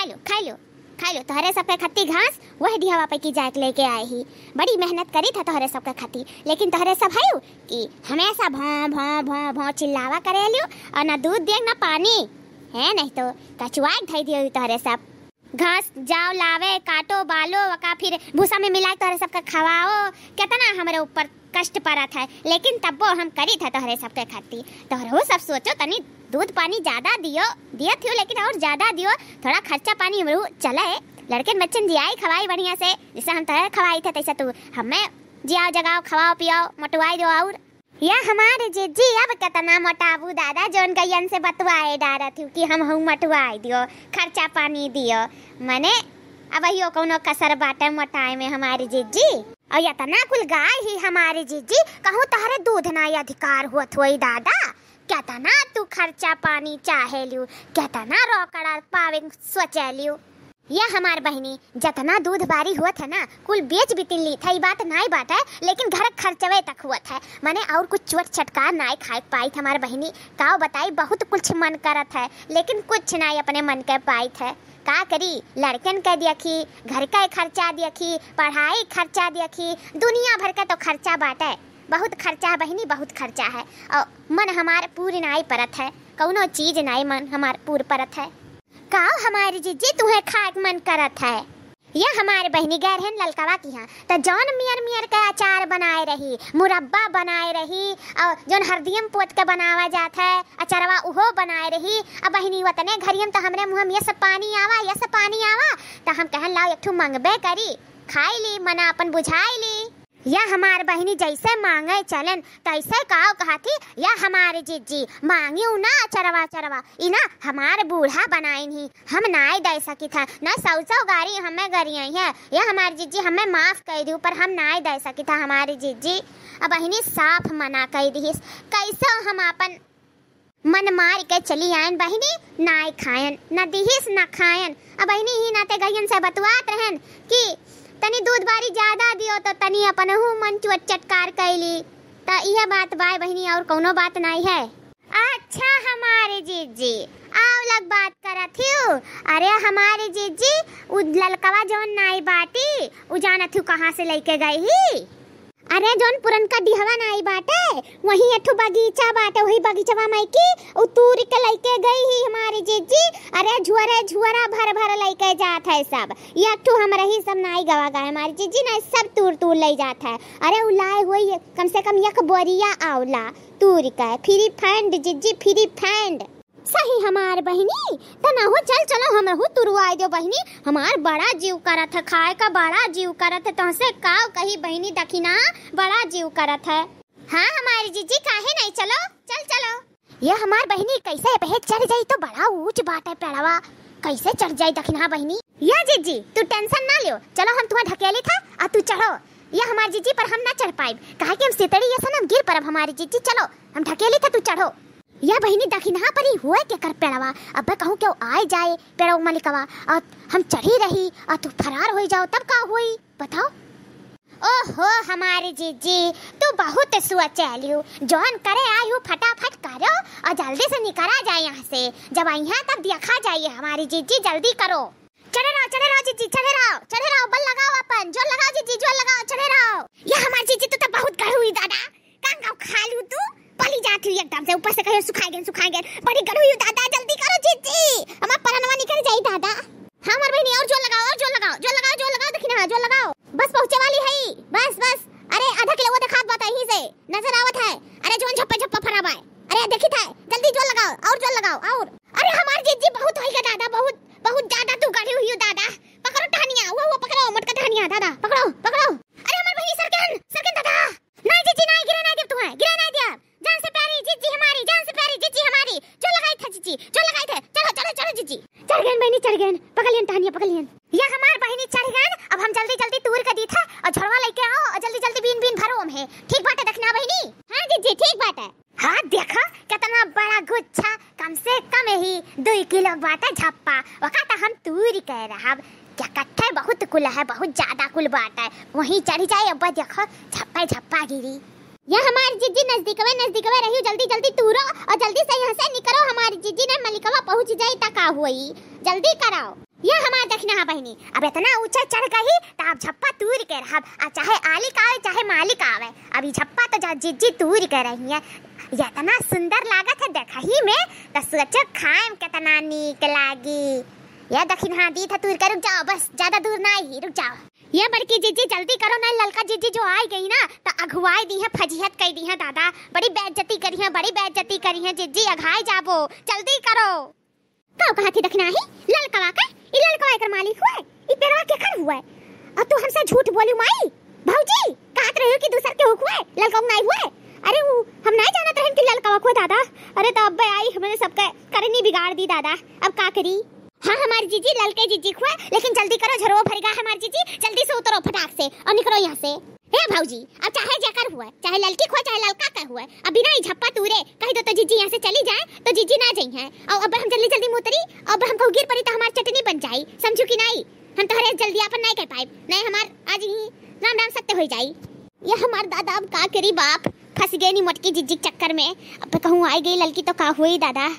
खा लो तोहरे सबके खत्ती घास वह दिहवा पे की जाके लेके आए ही। बड़ी मेहनत करी था तोहरे सबके खत्ती, लेकिन तोहरे सब है कि हमेशा भौं भौं भौं भौं चिल्लावा करे लियो और ना दूध दिए ना पानी है, नहीं तो कचुआ धई दियो तोहरे सब घास जाओ लावे काटो बालो वका फिर भूसा में मिला तोहरे सबके खवाओ। कितना हमारे ऊपर कष्ट पड़त है, लेकिन तब हम करी था तोहरे सबके खत्ती। तोहरो सब सोचो तनी दूध पानी ज्यादा दिया थियो, लेकिन और ज्यादा दियो, थोड़ा खर्चा पानी हमरू चले। लड़के बच्चन जियाई खवाई बढ़िया से, जैसे हम तोहरे खवाई थे तैसे तू हमें जियाओ जगाओ खवाओ पियाओ मोटवाई दो। और या हमारे जीजी अब कितना मोटाबू दादा जोन गयन से बतवाए डारा थी कि हम हूँ मोटवाई दियो खर्चा पानी दियो, मने अब यो कोनो कसर बाटे मोटाए में हमारी जीजी। और या तना कुल गाय ही हमारी जीजी कहूँ तहरे दूध ना अधिकार हुआ थोई दादा, क्या तना तू खर्चा पानी चाहे लियो, क्या तना रोकड़ा पावे सोचे लियो। या हमार बहनी जतना दूध बारी हुआ था ना कुल बेच बितिन ली था, बात नाई बात है, लेकिन घर खर्चवे तक हुआ था, माने और कुछ चुट चटकार नाई खाए पाई थे हमार बहनी। का बताई बहुत कुछ मन करत है, लेकिन कुछ नाई अपने मन के पाई थे। का करी लड़कन के देखी, घर का खर्चा देखी, पढ़ाई खर्चा देखी, दुनिया भर का तो खर्चा बाटे, बहुत खर्चा है बहनी बहुत खर्चा है। और मन हमार पूरी नाई परत है, कौनो चीज नाई मन हमार पूर परत है। का हमारी जीजी तुम्हें खाए मन करत है। यह हमारे बहनी गैर है ललकावा की यहाँ तो जौन मियर का अचार बनाए रही, मुरब्बा बनाए रही, और जौन हरदियम पोत के बनावा जाता है अचारवा उहो बनाए रही। अब बहनी वतने घरियम तो हमरे मुँह में ये सब पानी आवा तो हम कहन लाओ एक ठू मंगबे करी, खाई ली मना अपन बुझाई ली। या हमार बहनी जैसे मांगे चलन तैसे काओ कहा थी, या हमारे जीजी मांगियो ना चरवा इना हमारे बूढ़ा बनाई नहीं, हम नाई दे सकी था ना सौसौ गारी हमें गरियाई है। या हमारी जीजी हमें माफ कर दी पर हम नाई दे सकी था हमारी जीजी। अब बहनी साफ मना कर दी, कैसे हम अपन मन मार के चली आयन बहनी, नाई खायन न दिहिस न खायन। अब बहनी ही नाते गयन से बतवात रहन कि तनी दूध बारी ज्यादा दियो तो तनी अपन हूँ मन चुट चटकार कैली, तो यह बात बाय बहनी और कोनो बात नहीं है। अच्छा हमारे जीजी आओ लग बात करा थी। अरे हमारे जीजी उ ललकवा जोन नाई बाटी उ जाना थी कहाँ से लेके गई ही। अरे जोन पुरनका डिहवा नाई बाटे वही एठो बगीचा बाटे, वही बगीचवा में की उतूर के लेके गई ही हमारी जीजी। अरे झुआरा भर लेके जात है सब, ये एठो हम रही सब नाई गवा गए हमारी जीजी ना सब तूर ले जात है। अरे उलाए हुई कम से कम एक बोरिया आवला तूर का फ्री फंड जीजी फ्री फंड। सही हमार बहनी तना हो चलो हम हो तुरवाई दो बहनी, हमार बड़ा जीव करत है खाए का, बड़ा जीव करत है तुमसे काव कही बहनी दखिना बड़ा जीव करत है। हाँ हमारी जीजी काहे नहीं चलो चलो। ये हमार बहनी कैसे बहे चढ़ जाई तो बड़ा ऊंच बात है पेड़वा, कैसे चढ़ जाई दखिना बहनी। या जीजी तू टेंशन ना लियो, चलो हम तुम्हें ढकेली था और तू चढ़ो। ये हमारी जीजी पर हम ना चढ़ पाए कहा कि हम सितड़ी ये सनम गिर पर हमारी जीजी, चलो हम ढकेली था तू चढ़ो। या बहनी दखिना पर ही हुआ के कर पेड़वा, अब कहूँ क्यों आए जाए पेड़वा मलिकवा और हम चढ़ी रही और तू फरार हो जाओ तब का हुई बताओ। ओहो हमारी जीजी तू बहुत सोचलियो, जौन करे आई हो फटाफट करो और जल्दी से निकला जाए यहाँ से, जब यहाँ तब देखा जाइए हमारी जीजी जल्दी करो। चढ़े रहो जीजी चढ़े रहो बल लगाओ अपन जोर लगाओ जीजी जोर लगाओ चढ़े रहो। ये हमारी जीजी तो बहुत गढ़ हुई दादा, कांगा खा लूं तू पली जाती हुई एकदम से ऊपर से कहे सुखाए गए बड़ी गढ़ हुई दादा जल्दी करो जीजी हमारा परनवा निकल जाए दादा। हाँ हमारी बहनी और जोर लगाओ देखिना जोर लगाओ, बस पहुंचे वाली है बस। अरे आधा किलो वो दिखात बात यहीं से नजर आवत है। अरे जोन झप्पा फराबा है, अरे देखी था जल्दी जोर लगाओ और अरे हमारी जीजी बहुत होई दादा बहुत ज्यादा तू गढ़ी हुई दादा। पकड़ो टहनिया वो पकड़ो मटका टहनिया दादा पकड़ो। अरे हमारी बहनी सरकन दादा नहीं जीजी नहीं गिरे नहीं दे तुम्हें गिरे नहीं दिया, जान से प्यारी जीजी हमारी जो लगाई था जीजी जो लगाई थे। चलो जीजी चढ़ गए बहनी चढ़ गए, पकड़ लियन या हमार बहनी चढ़ गए। अब हम जल्दी तूर का दी था और झड़वा लेके आओ और जल्दी बीन भरो हम है, ठीक बात है देखना बहनी। हाँ जीजी ठीक बात है। हाँ देखा कितना बड़ा गुच्छा, कम से कम ही 2 किलो बाटा झप्पा वकाता हम तूर कह रहा क्या कट्ठे बहुत कुल है, बहुत ज्यादा कुल बाटा है वहीं चढ़ जाए। अब देखो झप्पा गिरी। यह हमारी जीजी नजदीक में रही, जल्दी तूरो और जल्दी से यहाँ से निकलो, हमारी जीजी ने मलिकवा पहुँच जाए तक हुई, जल्दी कराओ। ये हमार देखना है बहनी, अब इतना ऊंचा चढ़ गई तो आप झप्पा तूर के रहब, अब चाहे आलिक आवे चाहे मालिक आवे, अभी झप्पा तो जिज्जी तूर के रही है। ये इतना सुंदर लागत है देखही में, तो सोचो खाएम कितना नीक लागी। ये दखिन हाँ दी था तूर के, रुक जाओ बस, ज्यादा दूर ना ही, रुक जाओ। ये बड़की जिज्जी जल्दी करो ना, ललका जिज्जी जो आई गई ना तो अगुवाई दी है, फजीहत कह दी है दादा, बड़ी बेइज्जती करी है, बड़ी बेइज्जती करी है जिज्जी, अघाई जाबो, जल्दी करो। कहो कहाँ थी दखना ही ललकवा का, ई ललकवा एकर मालिक हुआ, ई पेड़वा के खर हुआ। अब तू हमसे झूठ बोली माई, भौजी कहत रहियो कि दूसर के हुआ ललकवा नहीं हुआ। अरे वो हम नहीं जानत रहन कि ललकवा को दादा। अरे तो अब आई हमने सबके करनी बिगाड़ दी दादा, अब का करी। हाँ हमारी जीजी ललके जीजी हुआ, लेकिन जल्दी करो झरो भरगा हमारी जीजी, जल्दी से उतरो फटाक से और निकलो यहाँ से। हे भौजी अब चाहे जकर हुआ, चाहे ललकी हुआ चाहे ललका का हुआ, अभी ना झप्पा तूरे कह दो तो जीजी यहाँ से चली जाए तो जीजी ना जाई है। और अब हम जल्दी जल्दी मुतरी, अब हमको गिर पड़ी तो हमारी चटनी बन जाई, समझू कि नहीं। हम तोहरे जल्दी अपन नहीं कर पाए, नहीं हमार आज ही राम राम सत्य हो जाई। ये हमार दादा अब का करी बाप, फंस गए नी मोटकी जीजी चक्कर में। अब कहूँ आई गई ललकी तो का हुई दादा,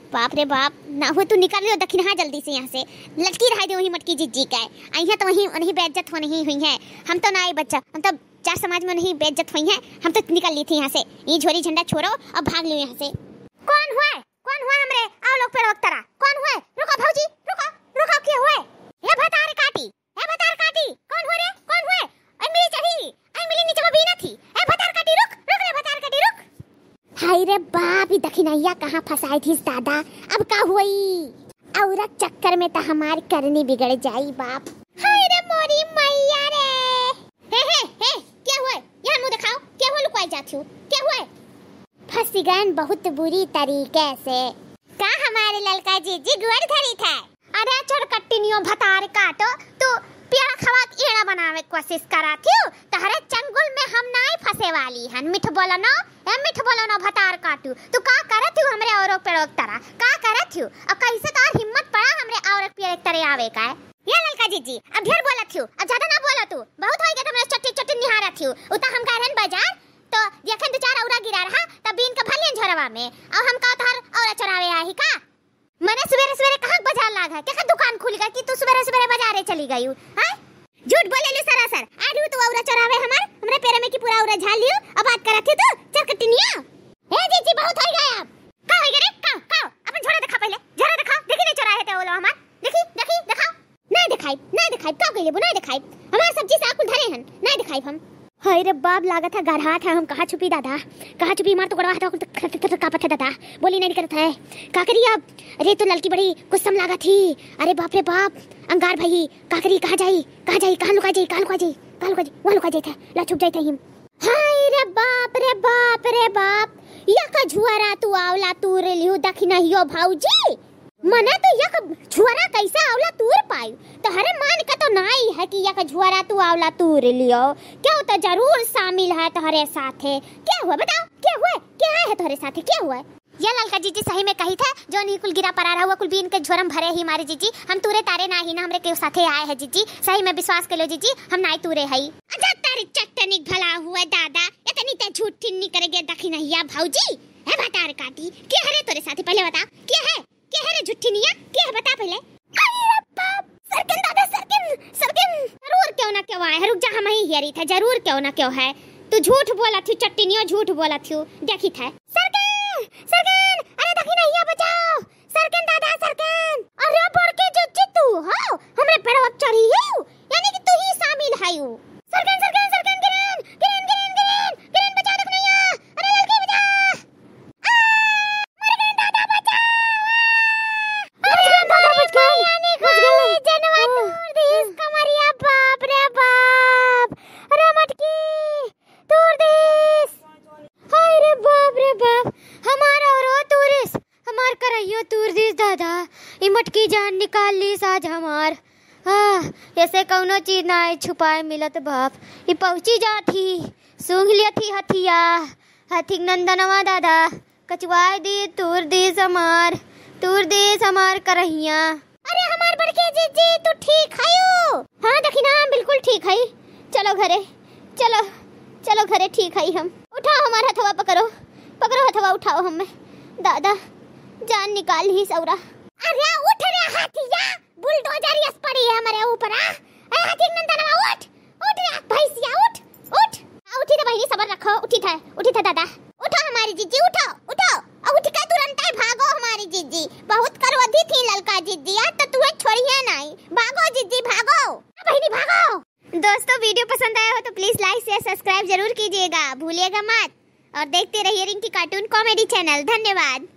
बाप रे बाप, ना हो तू निकल लियो दखिन हाँ जल्दी से यहाँ से, लटकी रह दे वही मटकी जिज्जी का आई है तो वही उन्हीं बेइज्जत हो नहीं हुई है। हम तो ना आए बच्चा, हम तो चार समाज में नहीं बेइज्जत हुई है, हम तो निकल ली थी यहाँ से। ये झोरी झंडा छोड़ो और भाग लियो यहाँ से। कौन हुआ हमरे आओ लोग पे वक्तरा, कौन हुआ? रुको भौजी रुको रुको, क्या हुआ? ए भतार काटी, ए भतार काटी, कौन हुआ रे, कौन हुआ? आई मिली चढ़ी, आई मिली नीचे भी ना थी, ए भतार काटी रुक रुक रे भतार काटी रुक। हाय रे बाप, ये दखिनैया कहाँ फंसाई थी दादा, अब का हुई? औरत चक्कर में तो हमारी करनी बिगड़ जाई बाप। हाय रे मोरी मैया रे, हे क्या हुआ? यहाँ मुंह दिखाओ, क्या हुआ? लुकाई जाती हो, क्या हुआ? फंसी गए बहुत बुरी तरीके से। का हमारे ललका जीजी गुड़ धरी था। अरे छोड़ कट्टिनियों भतार काटो, तू प्यार खवा एड़ा बनावे कोशिश करा थी, तहरे चंगुल में हम नहीं फंसे वाली हन। मिठ बोलो ना, मिठ बोलो ना भतार काटू, तू का करत हूँ हमरे औरों पेड़ों तरह, का करत हूँ और कैसे तार हिम्मत पड़ा हमरे औरों पेड़ों तरह आवे का है? ये ललका जीजी अब ढेर बोलत हूँ, अब ज्यादा ना बोला तू, बहुत हो गया तुमने चट्टी चट्टी निहारत हूँ। उता हम कह रहन बाजार तो यखन दो चार औरा गिरा रहा तब बीन का भलियन झरवा में, और हम का तार औरा चरावे आई का। मने सवेरे सवेरे कहाँ बाजार लागा, क्या दुकान खुल गई कि तू सवेरे सवेरे बाजारे चली गई हूँ? झूठ बोले लो सरासर, आडू तू औरा चरावे हमरे पैर में की पूरा औरा झाल लियो, अब बात करत थी तू चरकटिनिया। ए जीजी बहुत हो गया, अब का हो गया रे, का अपन झोरा दिखा, पहले झोरा दिखा, देखी नहीं चोरा है ते ओलो हमार, देखी दिखाओ। नहीं दिखाई का कइले बो, नहीं दिखाई हमार सब्जी से आकुल धरे हन, नहीं दिखाई हम। हाय रे बाप, लागत है गढ़ा था, हम कहाँ छुपी दादा, कहाँ छुपी? मार तो गड़वा था का पत्थर दादा, बोली नहीं करता है, का करिए अब? अरे तो लड़की बड़ी गुस्सम लागा थी, अरे बाप रे बाप, अंगार भाई का करी, कहाँ जाई, कहाँ लुका जाई, वहाँ लुका जाई था, ला छुप जाई था हिम। हाय रे बाप रे बाप रे बाप, या का झुआरा तू आवला तूर लियो दखिना हियो भौजी, मने तो यक झुआरा कैसे आवला तूर पाई? तहरे मान का तो नहीं है कि यक झुआरा तू आवला तूर लियो, क्या तो जरूर शामिल है तहरे साथे। क्या हुआ बताओ, क्या हुआ, क्या है तहरे साथे, क्या हुआ? ये ललका जीजी सही में कही था, जो नहीं कुल गिरा परा रहा हुआ कुल बीन के झोरम भरे ही हमारे जीजी, हम तूरे तारे ना ही ना हमरे के साथे आए हैं जीजी, सही में विश्वास कर लो जीजी, हम नाई तूरे हई। अच्छा तारी चट्टनिक भला हुआ दादा, इतनी ते झूठी नहीं करेगे दखिनैया भौजी, है भतार काटी, क्या है तोरे साथे पहले बता, क्या है रे झुट्ठिनिया, क्या है बता पहले। अरे बाप, सरकन दादा सरकन, जरूर क्यों ना क्यों आए, रुक जा हम ही हेरी था, जरूर क्यों ना क्यों है, तू झूठ बोला थी चट्टिनिया, झूठ बोला थी, देखी था। सरकन, अरे दखिनैया बचाओ, सरकन दादा सरकन, अरे बड़के जिज्जी तू हो, हमरे पेड़वा चढ़ी है, यानी कि तू ही शामिल है यू। सरकन गिरन बचा दखिनैया, अरे लड़की बचा, मटकी जान निकाल ली साज हमार। ऐसे कौनो चीज ना छुपाए मिलत बाप, ये पहुंची जाती सूंघ लिया थी हथिया, हथिक नंदनवा दादा कचवाए दी तूर दी समार करहिया। अरे हमार बड़के जीजी तू ठीक है? हाँ दखिना बिल्कुल ठीक है, चलो घरे, चलो घरे ठीक है हम। उठाओ हमारा हथवा, पकड़ो हथवा उठाओ हमें, दादा जान निकाल ही सौरा। अरे उठ रे हाथिया, बुलडोजर बहनी सबर रखो। उठी था दादा, उठो हमारी जीजी, उठो उठो और उठ के तुरंत ही भागो हमारी जीजी। बहुत करवधी थी ललका जीजी, आज तो तुम्हें छोड़िए नहीं। भागो जीजी भागो, बहनी भागो। दोस्तों वीडियो पसंद आया हो तो प्लीज लाइक शेयर सब्सक्राइब जरूर कीजिएगा, भूलिएगा मत। और देखते रहिए रिंकी कार्टून कॉमेडी चैनल। धन्यवाद।